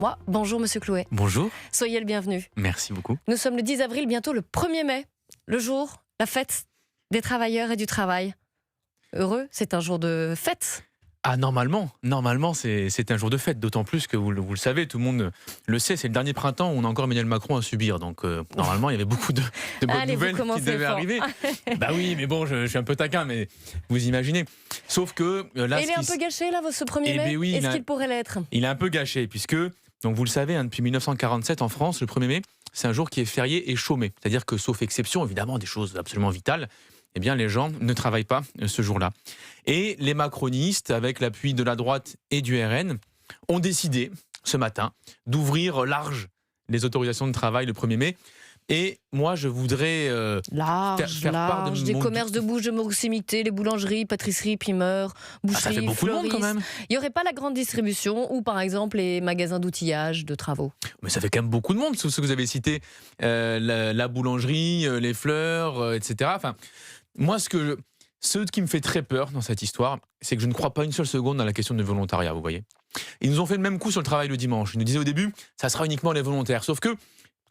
Moi, bonjour Monsieur Clouet. Bonjour. Soyez le bienvenu. Merci beaucoup. Nous sommes le 10 avril, bientôt le 1er mai. Le jour, la fête des travailleurs et du travail. Heureux, c'est un jour de fête. Ah, normalement, c'est un jour de fête, d'autant plus que vous le savez, tout le monde le sait, c'est le dernier printemps où on a encore Emmanuel Macron à subir. Donc, normalement, il y avait beaucoup de bonnes Allez, nouvelles qui devaient arriver. Bah oui, mais bon, je suis un peu taquin, mais vous imaginez. Sauf que là. Et il est un peu gâché, là, ce 1er mai. Oui, est-ce qu'il pourrait l'être? Il est un peu gâché, puisque, donc vous le savez, depuis 1947 en France, le 1er mai, c'est un jour qui est férié et chômé. C'est-à-dire que, sauf exception, évidemment, des choses absolument vitales, eh bien, les gens ne travaillent pas ce jour-là. Et les macronistes, avec l'appui de la droite et du RN, ont décidé, ce matin, d'ouvrir large les autorisations de travail le 1er mai. Et moi, je voudrais faire part de des commerces de bouche de proximité, les boulangeries, pâtisseries, primeurs, boucheries, ça fait beaucoup de monde quand même. Il n'y aurait pas la grande distribution ou par exemple les magasins d'outillage, de travaux. Mais ça fait quand même beaucoup de monde, ce que vous avez cité, la boulangerie, les fleurs, etc. Enfin, moi, ce qui me fait très peur dans cette histoire, c'est que je ne crois pas une seule seconde dans la question du volontariat, vous voyez. Ils nous ont fait le même coup sur le travail le dimanche. Ils nous disaient au début, ça sera uniquement les volontaires. Sauf que,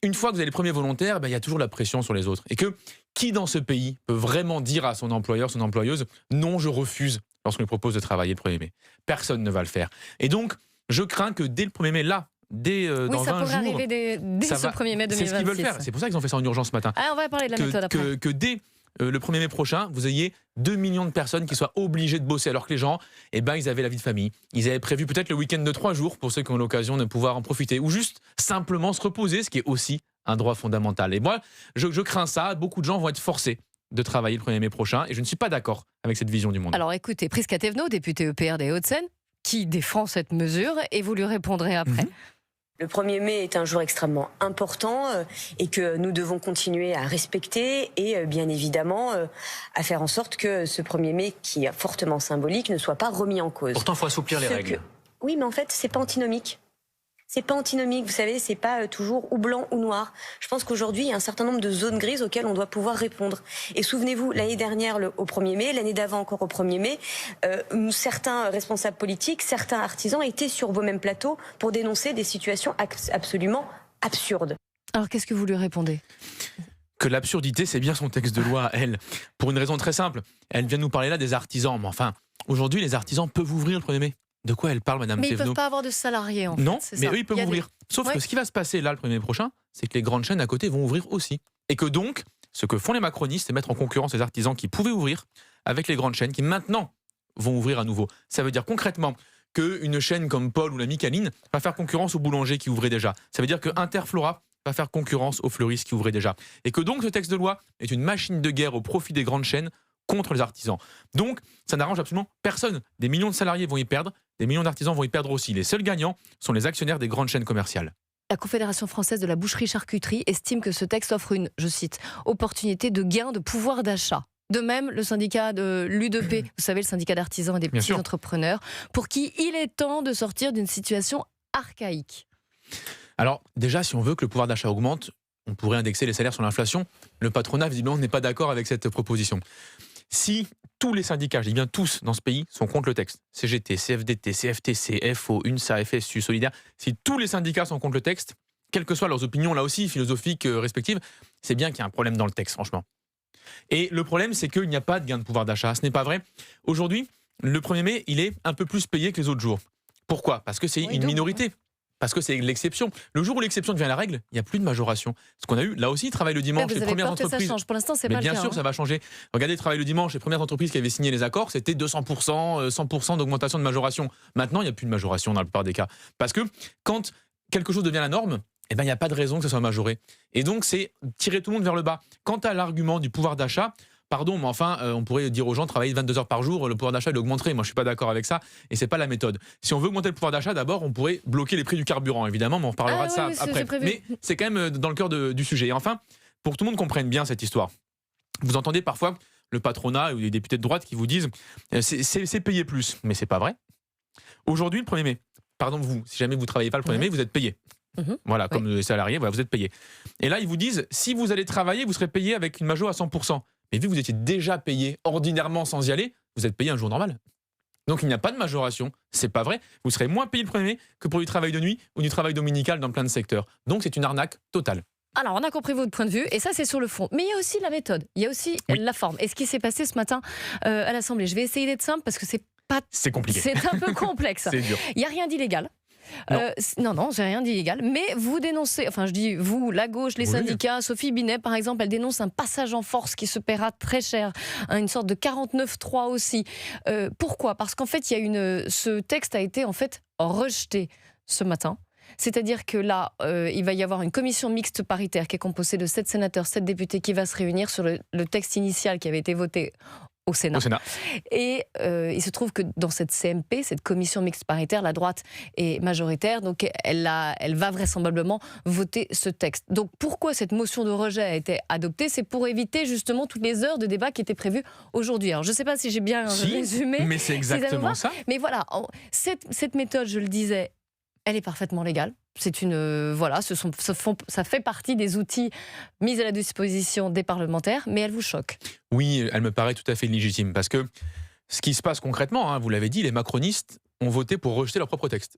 une fois que vous avez les premiers volontaires, il y a toujours la pression sur les autres. Et que, qui dans ce pays peut vraiment dire à son employeur, son employeuse, non, je refuse lorsqu'on lui propose de travailler le 1er mai? Personne ne va le faire. Et donc, je crains que dès le 1er mai, là, dans 20 jours... ça pourrait arriver dès ce 1er mai 2026. C'est ce qu'ils veulent faire. C'est pour ça qu'ils ont fait ça en urgence ce matin. On va parler de la méthode après. Que dès le 1er mai prochain, vous ayez 2 millions de personnes qui soient obligées de bosser, alors que les gens, ils avaient la vie de famille. Ils avaient prévu peut-être le week-end de 3 jours pour ceux qui ont l'occasion de pouvoir en profiter, ou juste simplement se reposer, ce qui est aussi un droit fondamental. Et moi, je crains ça. Beaucoup de gens vont être forcés de travailler le 1er mai prochain, et je ne suis pas d'accord avec cette vision du monde. Alors écoutez, Prisca Thévenot, député EPR des Hauts-de-Seine, qui défend cette mesure, et vous lui répondrez après. Le 1er mai est un jour extrêmement important et que nous devons continuer à respecter et bien évidemment à faire en sorte que ce 1er mai, qui est fortement symbolique, ne soit pas remis en cause. Pourtant, il faut assouplir les règles. Oui, mais en fait, c'est pas antinomique. C'est pas antinomique, vous savez, c'est pas toujours ou blanc ou noir. Je pense qu'aujourd'hui, il y a un certain nombre de zones grises auxquelles on doit pouvoir répondre. Et souvenez-vous, l'année dernière au 1er mai, l'année d'avant encore au 1er mai, certains responsables politiques, certains artisans étaient sur vos mêmes plateaux pour dénoncer des situations absolument absurdes. Alors qu'est-ce que vous lui répondez ? Que l'absurdité, c'est bien son texte de loi, elle. Pour une raison très simple. Elle vient nous parler là des artisans. Mais enfin, aujourd'hui, les artisans peuvent ouvrir le 1er mai. De quoi elle parle, Madame Thévenot? Mais ils ne peuvent pas avoir de salariés, en fait. Non, mais ça. eux, ils peuvent ouvrir. Sauf que ce qui va se passer là, le 1er mai prochain, c'est que les grandes chaînes à côté vont ouvrir aussi. Et que donc, ce que font les macronistes, c'est mettre en concurrence les artisans qui pouvaient ouvrir avec les grandes chaînes qui maintenant vont ouvrir à nouveau. Ça veut dire concrètement qu'une chaîne comme Paul ou la Micaline va faire concurrence aux boulangers qui ouvraient déjà. Ça veut dire que Interflora va faire concurrence aux fleuristes qui ouvraient déjà. Et que donc ce texte de loi est une machine de guerre au profit des grandes chaînes contre les artisans. Donc, ça n'arrange absolument personne. Des millions de salariés vont y perdre, des millions d'artisans vont y perdre aussi. Les seuls gagnants sont les actionnaires des grandes chaînes commerciales. La Confédération française de la boucherie-charcuterie estime que ce texte offre une, je cite, opportunité de gain de pouvoir d'achat. De même, le syndicat de l'UDP, vous savez, le syndicat d'artisans et des petits entrepreneurs, pour qui il est temps de sortir d'une situation archaïque. Alors, déjà, si on veut que le pouvoir d'achat augmente, on pourrait indexer les salaires sur l'inflation. Le patronat, visiblement, n'est pas d'accord avec cette proposition. Si tous les syndicats, je dis bien tous dans ce pays, sont contre le texte, CGT, CFDT, CFTC, FO, UNSA, FSU, Solidaire, si tous les syndicats sont contre le texte, quelles que soient leurs opinions là aussi, philosophiques, respectives, c'est bien qu'il y a un problème dans le texte, franchement. Et le problème, c'est qu'il n'y a pas de gain de pouvoir d'achat. Ce n'est pas vrai. Aujourd'hui, le 1er mai, il est un peu plus payé que les autres jours. Pourquoi ? Parce que c'est une minorité. Parce que c'est l'exception. Le jour où l'exception devient la règle, il n'y a plus de majoration. Ce qu'on a eu, là aussi, Travail le dimanche, les premières entreprises. Ça change. Pour l'instant, c'est pas le cas. Bien sûr, ça va changer. Regardez, Travail le dimanche, les premières entreprises qui avaient signé les accords, c'était 200%, 100% d'augmentation de majoration. Maintenant, il n'y a plus de majoration dans la plupart des cas. Parce que quand quelque chose devient la norme, il n'y a pas de raison que ça soit majoré. Et donc, c'est tirer tout le monde vers le bas. Quant à l'argument du pouvoir d'achat, pardon, mais enfin, on pourrait dire aux gens, travailler 22 heures par jour, le pouvoir d'achat, il augmenterait. Moi, je ne suis pas d'accord avec ça, et ce n'est pas la méthode. Si on veut augmenter le pouvoir d'achat, d'abord, on pourrait bloquer les prix du carburant, évidemment, mais on reparlera de ça après. Mais c'est quand même dans le cœur du sujet. Et enfin, pour que tout le monde comprenne bien cette histoire, vous entendez parfois le patronat ou les députés de droite qui vous disent c'est payé plus. Mais ce n'est pas vrai. Aujourd'hui, le 1er mai, pardon, si jamais vous ne travaillez pas le 1er mai, vous êtes payé. Voilà, comme les salariés, voilà, vous êtes payé. Et là, ils vous disent, si vous allez travailler, vous serez payé avec une majo à 100%. Mais vu que vous étiez déjà payé ordinairement sans y aller, vous êtes payé un jour normal. Donc il n'y a pas de majoration, c'est pas vrai. Vous serez moins payé le 1er mai que pour du travail de nuit ou du travail dominical dans plein de secteurs. Donc c'est une arnaque totale. Alors, on a compris votre point de vue, et ça, c'est sur le fond. Mais il y a aussi la méthode, il y a aussi la forme. Et ce qui s'est passé ce matin à l'Assemblée, je vais essayer d'être simple parce que c'est compliqué. C'est un peu complexe. C'est dur. Il n'y a rien d'illégal. Non, j'ai rien d'illégal. Mais vous dénoncez, enfin je dis vous, la gauche, les syndicats, Sophie Binet par exemple, elle dénonce un passage en force qui se paiera très cher, une sorte de 49.3 aussi. Pourquoi ? Parce qu'en fait, ce texte a été en fait rejeté ce matin. C'est-à-dire que là, il va y avoir une commission mixte paritaire qui est composée de 7 sénateurs, 7 députés qui va se réunir sur le texte initial qui avait été voté au Sénat. Et il se trouve que dans cette CMP, cette commission mixte paritaire, la droite est majoritaire, donc elle va vraisemblablement voter ce texte. Donc pourquoi cette motion de rejet a été adoptée ? C'est pour éviter justement toutes les heures de débat qui étaient prévues aujourd'hui. Alors je ne sais pas si j'ai bien résumé. Mais c'est exactement ça. Mais voilà, cette méthode, je le disais, elle est parfaitement légale. C'est ça fait partie des outils mis à la disposition des parlementaires, mais elle vous choque. Oui, elle me paraît tout à fait légitime, parce que ce qui se passe concrètement, vous l'avez dit, les macronistes ont voté pour rejeter leur propre texte.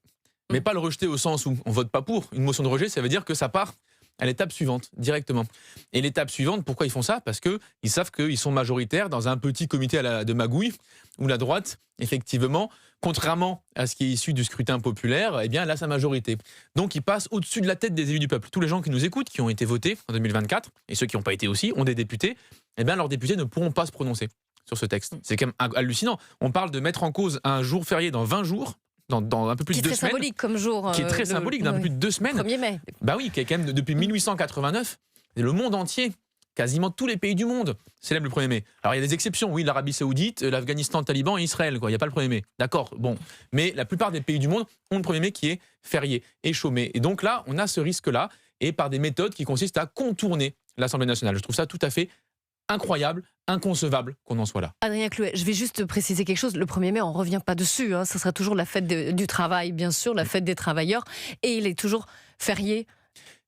Mais pas le rejeter au sens où on vote pas pour. Une motion de rejet, ça veut dire que ça part à l'étape suivante, directement. Et l'étape suivante, pourquoi ils font ça ? Parce qu'ils savent qu'ils sont majoritaires dans un petit comité de magouille, où la droite, effectivement, contrairement à ce qui est issu du scrutin populaire, eh bien, elle a sa majorité. Donc, ils passent au-dessus de la tête des élus du peuple. Tous les gens qui nous écoutent, qui ont été votés en 2024, et ceux qui n'ont pas été aussi, ont des députés, eh bien, leurs députés ne pourront pas se prononcer sur ce texte. C'est quand même hallucinant. On parle de mettre en cause un jour férié dans 20 jours, dans un peu plus de 2 semaines. Qui est très symbolique comme jour. Qui est très symbolique, d'un peu plus de 2 semaines. 1er mai. Bah oui, qui est quand même depuis 1889, le monde entier, quasiment tous les pays du monde célèbrent le 1er mai. Alors il y a des exceptions, oui, l'Arabie Saoudite, l'Afghanistan, le Taliban et Israël, il n'y a pas le 1er mai. D'accord, bon. Mais la plupart des pays du monde ont le 1er mai qui est férié et chômé. Et donc là, on a ce risque-là, et par des méthodes qui consistent à contourner l'Assemblée nationale. Je trouve ça tout à fait incroyable, inconcevable qu'on en soit là. Adrien Clouet, je vais juste préciser quelque chose. Le 1er mai, on ne revient pas dessus. Ça sera toujours la fête du travail, bien sûr, la fête des travailleurs. Et il est toujours férié.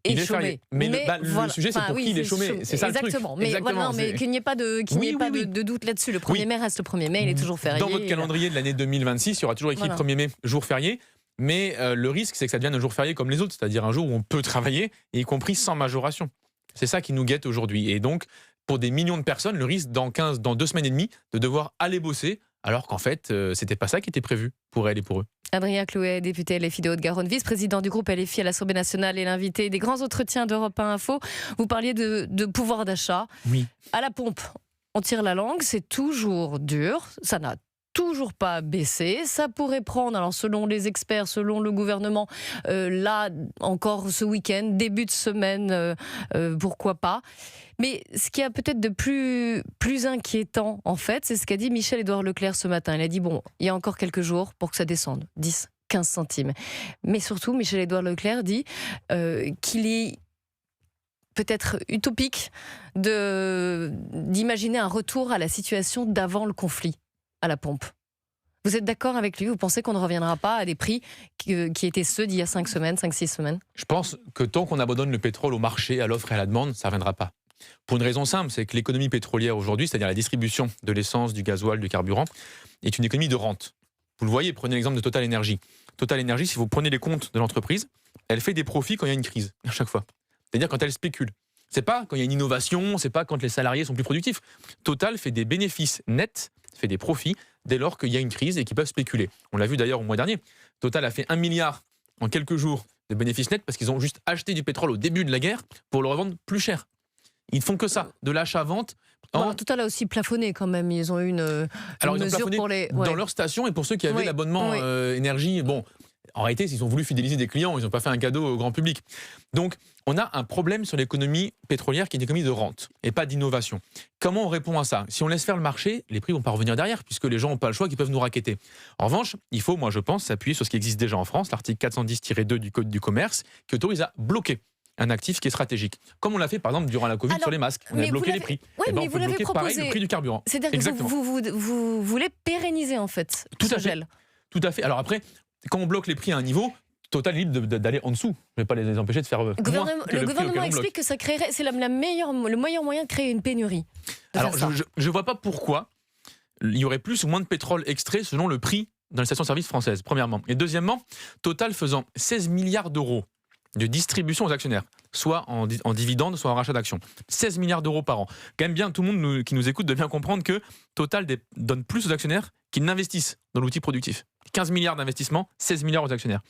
Il est férié. Mais le sujet, c'est pour qui il est chômé. C'est ça le truc. Exactement. Mais qu'il n'y ait pas de doute là-dessus. Le 1er mai reste le 1er mai, il est toujours férié. Dans votre calendrier de l'année 2026, il y aura toujours écrit 1er mai, jour férié. Mais le risque, c'est que ça devienne un jour férié comme les autres, c'est-à-dire un jour où on peut travailler, y compris sans majoration. C'est ça qui nous guette aujourd'hui. Et donc, pour des millions de personnes, le risque dans 2 semaines et demie de devoir aller bosser, alors qu'en fait, c'était pas ça qui était prévu pour elle et pour eux. Adrien Clouet, député LFI de Haute-Garonne, vice-président du groupe LFI à l'Assemblée nationale et l'invité des grands entretiens d'Europe 1 Info. Vous parliez de pouvoir d'achat. Oui. À la pompe, on tire la langue, c'est toujours dur, ça n'a toujours pas baissé. Ça pourrait prendre, alors selon les experts, selon le gouvernement, là encore ce week-end, début de semaine, pourquoi pas. Mais ce qui est peut-être de plus inquiétant, en fait, c'est ce qu'a dit Michel-Édouard Leclerc ce matin. Il a dit, bon, il y a encore quelques jours pour que ça descende, 10, 15 centimes. Mais surtout, Michel-Édouard Leclerc dit qu'il est peut-être utopique d'imaginer un retour à la situation d'avant le conflit à la pompe. Vous êtes d'accord avec lui ? Vous pensez qu'on ne reviendra pas à des prix qui étaient ceux d'il y a 5 semaines, 5-6 semaines ? Je pense que tant qu'on abandonne le pétrole au marché, à l'offre et à la demande, ça ne reviendra pas. Pour une raison simple, c'est que l'économie pétrolière aujourd'hui, c'est-à-dire la distribution de l'essence, du gasoil, du carburant, est une économie de rente. Vous le voyez, prenez l'exemple de Total Energy. Total Energy, si vous prenez les comptes de l'entreprise, elle fait des profits quand il y a une crise, à chaque fois. C'est-à-dire quand elle spécule. C'est pas quand il y a une innovation, c'est pas quand les salariés sont plus productifs. Total fait des bénéfices nets, fait des profits, dès lors qu'il y a une crise et qu'ils peuvent spéculer. On l'a vu d'ailleurs au mois dernier. Total a fait 1 milliard en quelques jours de bénéfices nets parce qu'ils ont juste acheté du pétrole au début de la guerre pour le revendre plus cher. Ils font que ça, de l'achat-vente. Total a aussi plafonné quand même. Ils ont eu une mesure pour les... Dans leur station et pour ceux qui avaient l'abonnement énergie. Bon, en réalité, s'ils ont voulu fidéliser des clients, ils n'ont pas fait un cadeau au grand public. Donc, on a un problème sur l'économie pétrolière qui est une économie de rente et pas d'innovation. Comment on répond à ça ? Si on laisse faire le marché, les prix ne vont pas revenir derrière puisque les gens n'ont pas le choix, qu'ils peuvent nous racketter. En revanche, il faut, moi je pense, s'appuyer sur ce qui existe déjà en France, l'article 410-2 du Code du commerce, qui autorise à bloquer un actif qui est stratégique. Comme on l'a fait par exemple durant la Covid sur les masques. On a bloqué les prix. Oui, mais on peut bloquer pareil le prix du carburant. C'est-à-dire que vous voulez pérenniser en fait ce gel. Tout à fait. Alors après, quand on bloque les prix à un niveau, Total est libre d'aller en dessous. Je ne vais pas les empêcher de faire moins que le gouvernement explique que ça créerait, c'est le meilleur moyen de créer une pénurie. Alors je ne vois pas pourquoi il y aurait plus ou moins de pétrole extrait selon le prix dans les stations-service françaises, premièrement. Et deuxièmement, Total faisant 16 milliards d'euros de distribution aux actionnaires, soit en dividendes, soit en rachat d'actions. 16 milliards d'euros par an. Quand même bien, tout le monde qui nous écoute de bien comprendre que Total donne plus aux actionnaires qu'ils n'investissent dans l'outil productif. 15 milliards d'investissements, 16 milliards aux actionnaires.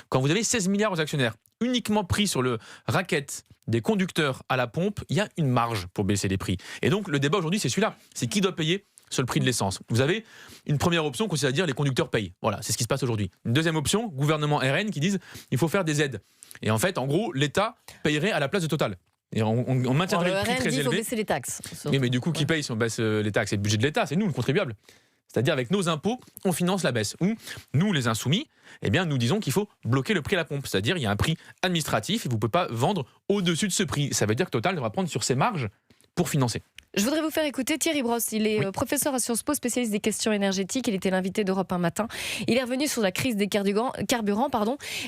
Quand vous avez 16 milliards aux actionnaires, uniquement pris sur le racket des conducteurs à la pompe, il y a une marge pour baisser les prix. Et donc, le débat aujourd'hui, c'est celui-là. C'est qui doit payer sur le prix de l'essence. Vous avez une première option, consiste à dire les conducteurs payent. Voilà, c'est ce qui se passe aujourd'hui. Une deuxième option, gouvernement RN qui disent il faut faire des aides. Et en fait, en gros, l'État payerait à la place de Total. Et on maintiendrait le prix très élevé. Il faut baisser les taxes. Mais du coup, qui paye si on baisse les taxes? C'est le budget de l'État, c'est nous, le contribuable. C'est-à-dire, avec nos impôts, on finance la baisse. Ou nous, les insoumis, eh bien, nous disons qu'il faut bloquer le prix à la pompe. C'est-à-dire, il y a un prix administratif et vous ne pouvez pas vendre au-dessus de ce prix. Ça veut dire que Total devra prendre sur ses marges pour financer. Je voudrais vous faire écouter Thierry Brosse. Il est professeur à Sciences Po, spécialiste des questions énergétiques. Il était l'invité d'Europe un matin. Il est revenu sur la crise des carburants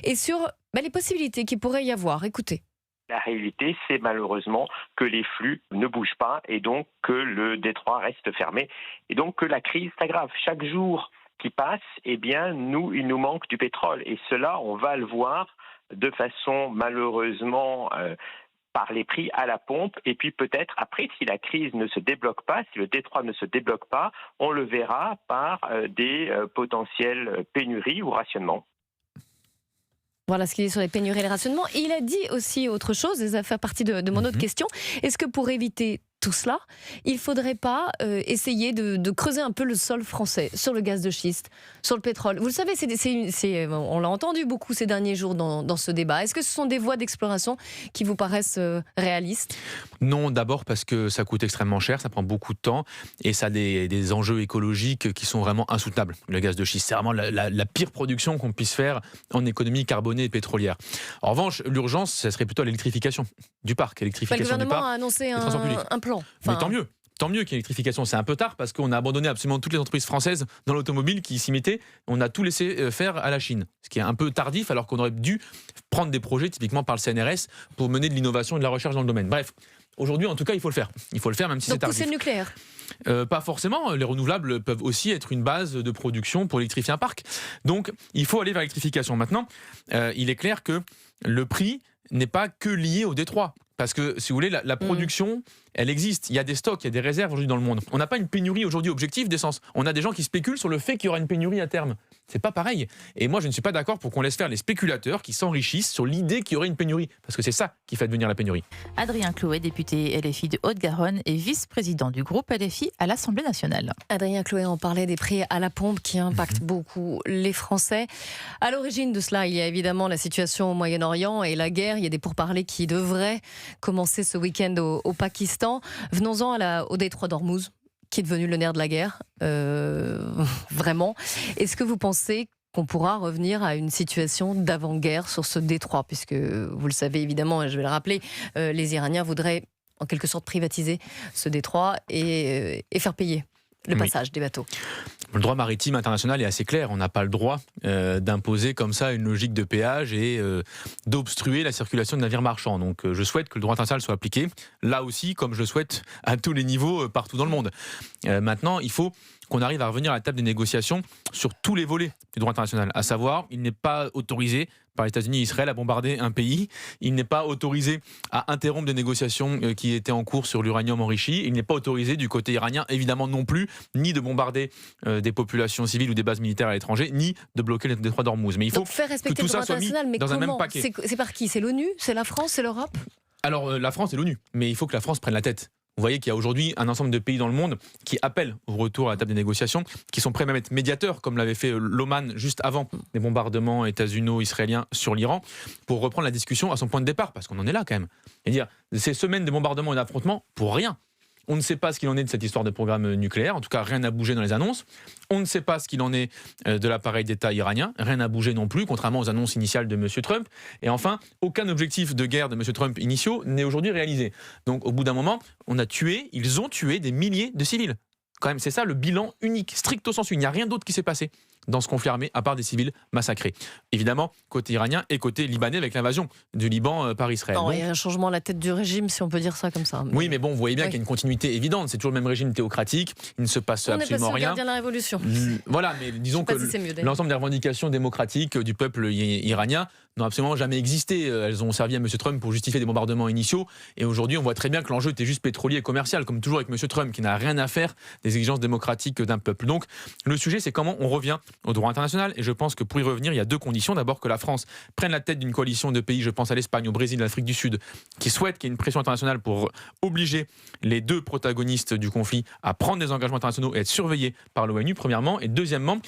et sur les possibilités qu'il pourrait y avoir. Écoutez. La réalité, c'est malheureusement que les flux ne bougent pas et donc que le détroit reste fermé et donc que la crise s'aggrave. Chaque jour qui passe, eh bien, il nous manque du pétrole. Et cela, on va le voir de façon malheureusement par les prix à la pompe. Et puis peut-être après, si la crise ne se débloque pas, si le détroit ne se débloque pas, on le verra par des potentielles pénuries ou rationnements. Voilà ce qu'il dit sur les pénuries et les rationnements. Il a dit aussi autre chose, et ça fait partie de mon autre question. Est-ce que pour éviter tout cela, il ne faudrait pas essayer de creuser un peu le sol français sur le gaz de schiste, sur le pétrole? Vous le savez, on l'a entendu beaucoup ces derniers jours dans ce débat. Est-ce que ce sont des voies d'exploration qui vous paraissent réalistes? Non, d'abord parce que ça coûte extrêmement cher, ça prend beaucoup de temps et ça a des enjeux écologiques qui sont vraiment insoutenables. Le gaz de schiste, c'est vraiment la pire production qu'on puisse faire en économie carbonée et pétrolière. En revanche, l'urgence, ça serait plutôt l'électrification du parc. Le gouvernement a annoncé un plan. Mais tant mieux. Tant mieux qu'il y ait l'électrification. C'est un peu tard parce qu'on a abandonné absolument toutes les entreprises françaises dans l'automobile qui s'y mettaient. On a tout laissé faire à la Chine. Ce qui est un peu tardif alors qu'on aurait dû prendre des projets typiquement par le CNRS pour mener de l'innovation et de la recherche dans le domaine. Bref, aujourd'hui en tout cas il faut le faire. Il faut le faire même si c'est tardif. Donc pousser le nucléaire pas forcément. Les renouvelables peuvent aussi être une base de production pour électrifier un parc. Donc il faut aller vers l'électrification. Maintenant, il est clair que le prix n'est pas que lié au détroit. Parce que, si vous voulez, la production, elle existe. Il y a des stocks, il y a des réserves aujourd'hui dans le monde. On n'a pas une pénurie aujourd'hui objective d'essence. On a des gens qui spéculent sur le fait qu'il y aura une pénurie à terme. C'est pas pareil. Et moi, je ne suis pas d'accord pour qu'on laisse faire les spéculateurs qui s'enrichissent sur l'idée qu'il y aurait une pénurie. Parce que c'est ça qui fait advenir la pénurie. Adrien Clouet, député LFI de Haute-Garonne et vice-président du groupe LFI à l'Assemblée nationale. Adrien Clouet, on parlait des prix à la pompe qui impactent beaucoup les Français. À l'origine de cela, il y a évidemment la situation au Moyen-Orient et la guerre. Il y a des pourparlers qui devraient commencer ce week-end au Pakistan. Venons-en au détroit d'Ormuz, qui est devenu le nerf de la guerre. Vraiment. Est-ce que vous pensez qu'on pourra revenir à une situation d'avant-guerre sur ce détroit? Puisque, vous le savez évidemment, et je vais le rappeler, les Iraniens voudraient en quelque sorte privatiser ce détroit et faire payer le passage des bateaux. Le droit maritime international est assez clair. On n'a pas le droit d'imposer comme ça une logique de péage et d'obstruer la circulation de navires marchands. Donc je souhaite que le droit international soit appliqué, là aussi, comme je le souhaite à tous les niveaux partout dans le monde. Maintenant, il faut qu'on arrive à revenir à la table des négociations sur tous les volets du droit international. À savoir, il n'est pas autorisé par les États-Unis et Israël à bombarder un pays. Il n'est pas autorisé à interrompre des négociations qui étaient en cours sur l'uranium enrichi. Il n'est pas autorisé du côté iranien, évidemment non plus, ni de bombarder des populations civiles ou des bases militaires à l'étranger, ni de bloquer le détroit d'Ormuz. Mais il faut faire respecter que tout ça soit mis dans un même paquet. C'est par qui? C'est l'ONU? C'est la France? C'est l'Europe? Alors la France et l'ONU, mais il faut que la France prenne la tête. Vous voyez qu'il y a aujourd'hui un ensemble de pays dans le monde qui appellent au retour à la table des négociations, qui sont prêts même à être médiateurs, comme l'avait fait l'Oman juste avant les bombardements états-uno-israéliens sur l'Iran, pour reprendre la discussion à son point de départ, parce qu'on en est là quand même. Et dire, ces semaines de bombardements et d'affrontements, pour rien. On ne sait pas ce qu'il en est de cette histoire de programme nucléaire. En tout cas, rien n'a bougé dans les annonces. On ne sait pas ce qu'il en est de l'appareil d'État iranien. Rien n'a bougé non plus, contrairement aux annonces initiales de M. Trump. Et enfin, aucun objectif de guerre de M. Trump initiaux n'est aujourd'hui réalisé. Donc, au bout d'un moment, ils ont tué des milliers de civils. Quand même, c'est ça le bilan unique, stricto sensu. Il n'y a rien d'autre qui s'est passé. dans ce conflit armé, à part des civils massacrés. Évidemment, côté iranien et côté libanais avec l'invasion du Liban par Israël. Il y a un changement à la tête du régime, si on peut dire ça comme ça. Oui, mais bon, vous voyez bien qu'il y a une continuité évidente. C'est toujours le même régime théocratique. Il ne se passe absolument rien. On est passé au gardien de la révolution. Voilà, mais disons que l'ensemble des revendications démocratiques du peuple iranien n'ont absolument jamais existé. Elles ont servi à M. Trump pour justifier des bombardements initiaux. Et aujourd'hui, on voit très bien que l'enjeu était juste pétrolier et commercial, comme toujours avec M. Trump, qui n'a rien à faire des exigences démocratiques d'un peuple. Donc, le sujet, c'est comment on revient au droit international. Et je pense que pour y revenir, il y a deux conditions. D'abord, que la France prenne la tête d'une coalition de pays, je pense à l'Espagne, au Brésil, à l'Afrique du Sud, qui souhaitent qu'il y ait une pression internationale pour obliger les deux protagonistes du conflit à prendre des engagements internationaux et être surveillés par l'ONU, premièrement. Et deuxièmement,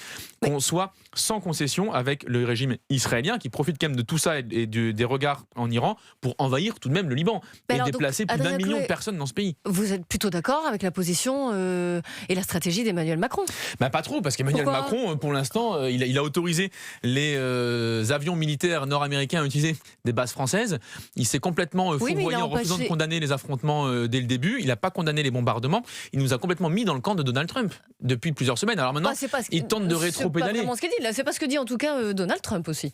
qu'on soit sans concession avec le régime israélien, qui profite quand même de tout ça et des regards en Iran pour envahir tout de même le Liban et déplacer plus d'1 million de personnes dans ce pays. Vous êtes plutôt d'accord avec la position et la stratégie d'Emmanuel Macron? Pas trop, parce qu'Emmanuel Macron, pour l'instant, il a autorisé les avions militaires nord-américains à utiliser des bases françaises. Il s'est complètement fourvoyé en refusant de condamner les affrontements dès le début. Il n'a pas condamné les bombardements. Il nous a complètement mis dans le camp de Donald Trump depuis plusieurs semaines. Alors maintenant, il tente de rétro-pédaler. C'est pas ce que dit en tout cas Donald Trump aussi.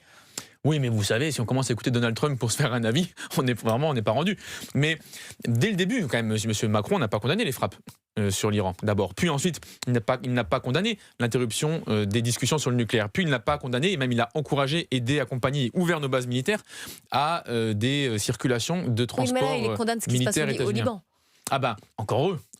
Oui, mais vous savez, si on commence à écouter Donald Trump pour se faire un avis, on n'est pas rendu. Mais dès le début, quand même, M. Macron n'a pas condamné les frappes sur l'Iran, d'abord. Puis ensuite, il n'a pas condamné l'interruption des discussions sur le nucléaire. Puis il n'a pas condamné, et même il a encouragé, aidé, accompagné et ouvert nos bases militaires à des circulations de transport militaire. Il condamne ce qui se passe au Liban.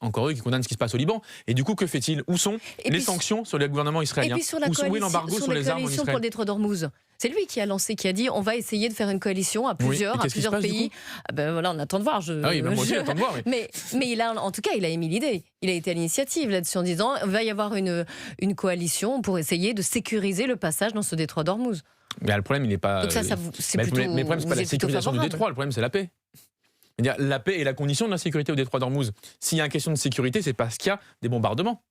Encore eux qui condamnent ce qui se passe au Liban. Et du coup, que fait-il? Où sont les sanctions sur le gouvernement israélien? Et puis sur la coalition, l'embargo sur les armes en Israël? Pour le détroit d'Ormuz. C'est lui qui a dit on va essayer de faire une coalition à plusieurs pays. On attend de voir. Moi aussi, j'attends de voir. Mais en tout cas, il a émis l'idée. Il a été à l'initiative là-dessus en disant il va y avoir une coalition pour essayer de sécuriser le passage dans ce détroit d'Ormuz. Mais le problème, il n'est pas. Donc c'est plutôt. Mais le problème, c'est pas la sécurisation du détroit. Le problème, c'est la paix. La paix est la condition de la sécurité au détroit d'Ormuz. S'il y a une question de sécurité, c'est parce qu'il y a des bombardements.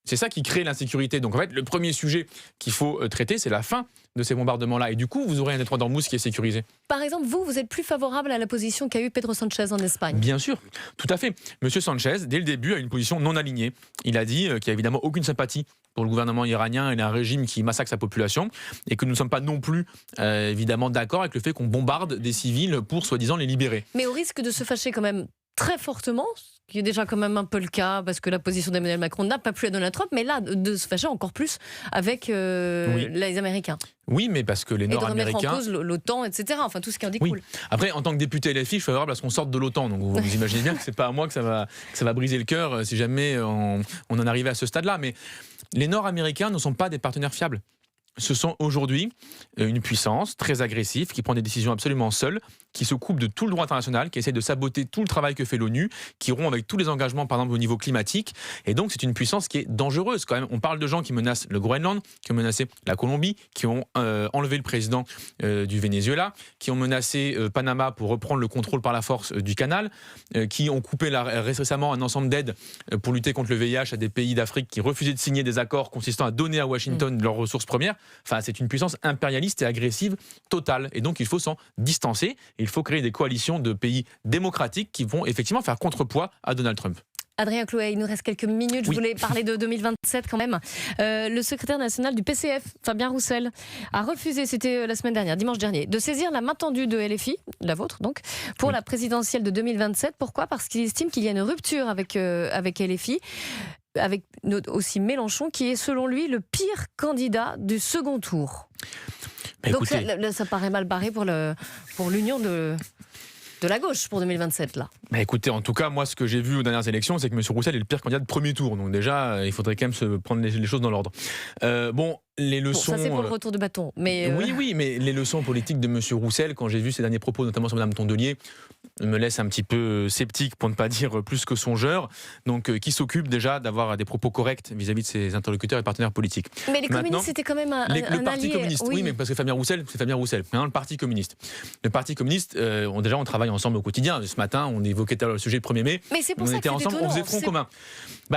C'est ça qui crée l'insécurité. Donc en fait, le premier sujet qu'il faut traiter, c'est la fin de ces bombardements-là. Et du coup, vous aurez un détroit d'Ormuz qui est sécurisé. Par exemple, vous êtes plus favorable à la position qu'a eu Pedro Sánchez en Espagne? Bien sûr, tout à fait. Monsieur Sánchez, dès le début, a une position non alignée. Il a dit qu'il n'y a évidemment aucune sympathie pour le gouvernement iranien et un régime qui massacre sa population, et que nous ne sommes pas non plus évidemment d'accord avec le fait qu'on bombarde des civils pour soi-disant les libérer. Mais au risque de se fâcher quand même très fortement, ce qui est déjà quand même un peu le cas, parce que la position d'Emmanuel Macron n'a pas plu à Donald Trump, mais là, de se fâcher encore plus avec les Américains. Oui, mais parce que les Nord-Américains... Et de remettre en cause l'OTAN, etc. Enfin, tout ce qui en découle. Oui. Après, en tant que député LFI, je suis favorable à ce qu'on sorte de l'OTAN. Donc vous imaginez bien que c'est pas à moi que ça va briser le cœur si jamais on en arrivait à ce stade-là. Mais les Nord-Américains ne sont pas des partenaires fiables. Ce sont aujourd'hui une puissance très agressive qui prend des décisions absolument seule, qui se coupe de tout le droit international, qui essaie de saboter tout le travail que fait l'ONU, qui rompt avec tous les engagements, par exemple, au niveau climatique. Et donc, c'est une puissance qui est dangereuse quand même. On parle de gens qui menacent le Groenland, qui ont menacé la Colombie, qui ont enlevé le président du Venezuela, qui ont menacé Panama pour reprendre le contrôle par la force du canal, qui ont coupé récemment un ensemble d'aides pour lutter contre le VIH à des pays d'Afrique qui refusaient de signer des accords consistant à donner à Washington leurs ressources premières. Enfin, c'est une puissance impérialiste et agressive totale. Et donc, il faut s'en distancer. Il faut créer des coalitions de pays démocratiques qui vont effectivement faire contrepoids à Donald Trump. Adrien Chloé, il nous reste quelques minutes. Je voulais parler de 2027 quand même. Le secrétaire national du PCF, Fabien Roussel, a refusé, c'était la semaine dernière, dimanche dernier, de saisir la main tendue de LFI, la vôtre donc, pour la présidentielle de 2027. Pourquoi? Parce qu'il estime qu'il y a une rupture avec LFI. Avec aussi Mélenchon, qui est selon lui le pire candidat du second tour. Donc ça paraît mal barré pour l'union de la gauche pour 2027 là. Écoutez, en tout cas, moi ce que j'ai vu aux dernières élections, c'est que M. Roussel est le pire candidat de premier tour. Donc déjà, il faudrait quand même se prendre les choses dans l'ordre. Les leçons. Ça c'est pour le retour de bâton. Mais Oui, mais les leçons politiques de M. Roussel, quand j'ai vu ses derniers propos, notamment sur Mme Tondelier, me laissent un petit peu sceptique, pour ne pas dire plus que songeur. Donc, qui s'occupe déjà d'avoir des propos corrects vis-à-vis de ses interlocuteurs et partenaires politiques. Mais les communistes, c'était quand même un le Parti allié. communiste, oui, mais parce que Fabien Roussel, c'est Fabien Roussel. Maintenant, le Parti communiste. Le Parti communiste, on travaille ensemble au quotidien. Ce matin, on évoquait le sujet du 1er mai. Mais c'est pour ça était que ensemble, étonnant. On faisait front commun.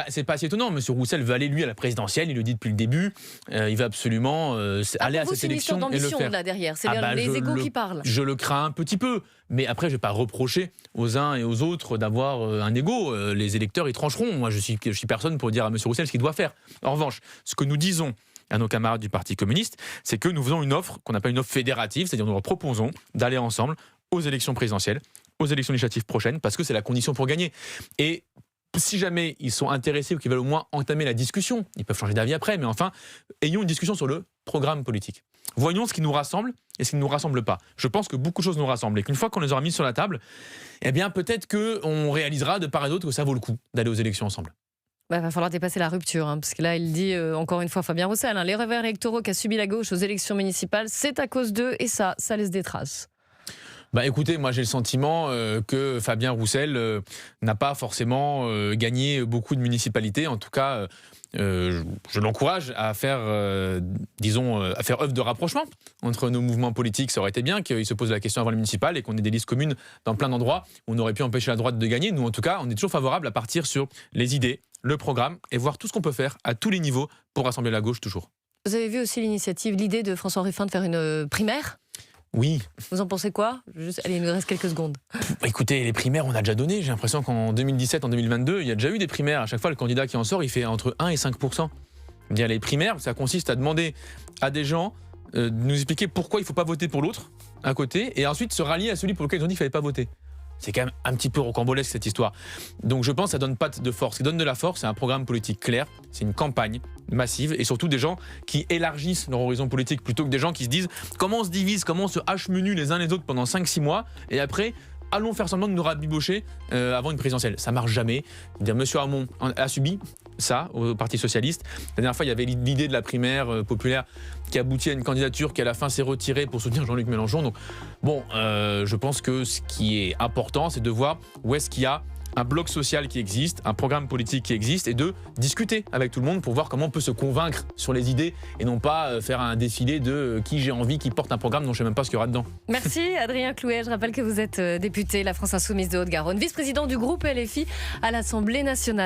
C'est pas si étonnant. M. Roussel veut aller, lui, à la présidentielle. Il le dit depuis le début. Il va absolument aller à cette élection et le faire. Là derrière, c'est les égos qui parlent. Je le crains un petit peu, mais après je vais pas reprocher aux uns et aux autres d'avoir un égo. Les électeurs ils trancheront. Moi je suis personne pour dire à M. Roussel ce qu'il doit faire. En revanche, ce que nous disons à nos camarades du Parti communiste, c'est que nous faisons une offre qu'on appelle une offre fédérative, c'est-à-dire nous leur proposons d'aller ensemble aux élections présidentielles, aux élections législatives prochaines, parce que c'est la condition pour gagner. Et si jamais ils sont intéressés ou qu'ils veulent au moins entamer la discussion, ils peuvent changer d'avis après, mais enfin, ayons une discussion sur le programme politique. Voyons ce qui nous rassemble et ce qui ne nous rassemble pas. Je pense que beaucoup de choses nous rassemblent et qu'une fois qu'on les aura mises sur la table, eh bien peut-être qu'on réalisera de part et d'autre que ça vaut le coup d'aller aux élections ensemble. Il va falloir dépasser la rupture, parce que là, il dit encore une fois Fabien Roussel, les revers électoraux qu'a subi la gauche aux élections municipales, c'est à cause d'eux et ça laisse des traces. Écoutez, moi j'ai le sentiment que Fabien Roussel n'a pas forcément gagné beaucoup de municipalités. En tout cas, je l'encourage à faire, à faire œuvre de rapprochement entre nos mouvements politiques. Ça aurait été bien qu'il se pose la question avant les municipales et qu'on ait des listes communes dans plein d'endroits où on aurait pu empêcher la droite de gagner. Nous, en tout cas, on est toujours favorable à partir sur les idées, le programme et voir tout ce qu'on peut faire à tous les niveaux pour rassembler la gauche toujours. Vous avez vu aussi l'idée de François Ruffin de faire une primaire ? Oui. Vous en pensez quoi ? Allez, il nous reste quelques secondes. Écoutez, les primaires, on a déjà donné. J'ai l'impression qu'en 2017, en 2022, il y a déjà eu des primaires. À chaque fois, le candidat qui en sort, il fait entre 1 et 5%. Les primaires, ça consiste à demander à des gens de nous expliquer pourquoi il ne faut pas voter pour l'autre, à côté, et ensuite se rallier à celui pour lequel ils ont dit qu'il ne fallait pas voter. C'est quand même un petit peu rocambolesque cette histoire. Donc je pense que ça donne pas de force. Ce qui donne de la force, c'est un programme politique clair, c'est une campagne massive et surtout des gens qui élargissent leur horizon politique plutôt que des gens qui se disent comment on se divise, comment on se hache menu les uns les autres pendant 5-6 mois et après allons faire semblant de nous rabibocher avant une présidentielle. Ça marche jamais. Monsieur Hamon a subi ça au Parti socialiste. La dernière fois, il y avait l'idée de la primaire populaire qui aboutit à une candidature qui à la fin s'est retirée pour soutenir Jean-Luc Mélenchon. Donc je pense que ce qui est important, c'est de voir où est-ce qu'il y a un bloc social qui existe, un programme politique qui existe et de discuter avec tout le monde pour voir comment on peut se convaincre sur les idées et non pas faire un défilé de qui j'ai envie, qui porte un programme dont je ne sais même pas ce qu'il y aura dedans. Merci Adrien Clouet. Je rappelle que vous êtes député La France Insoumise de Haute-Garonne, vice-président du groupe LFI à l'Assemblée nationale.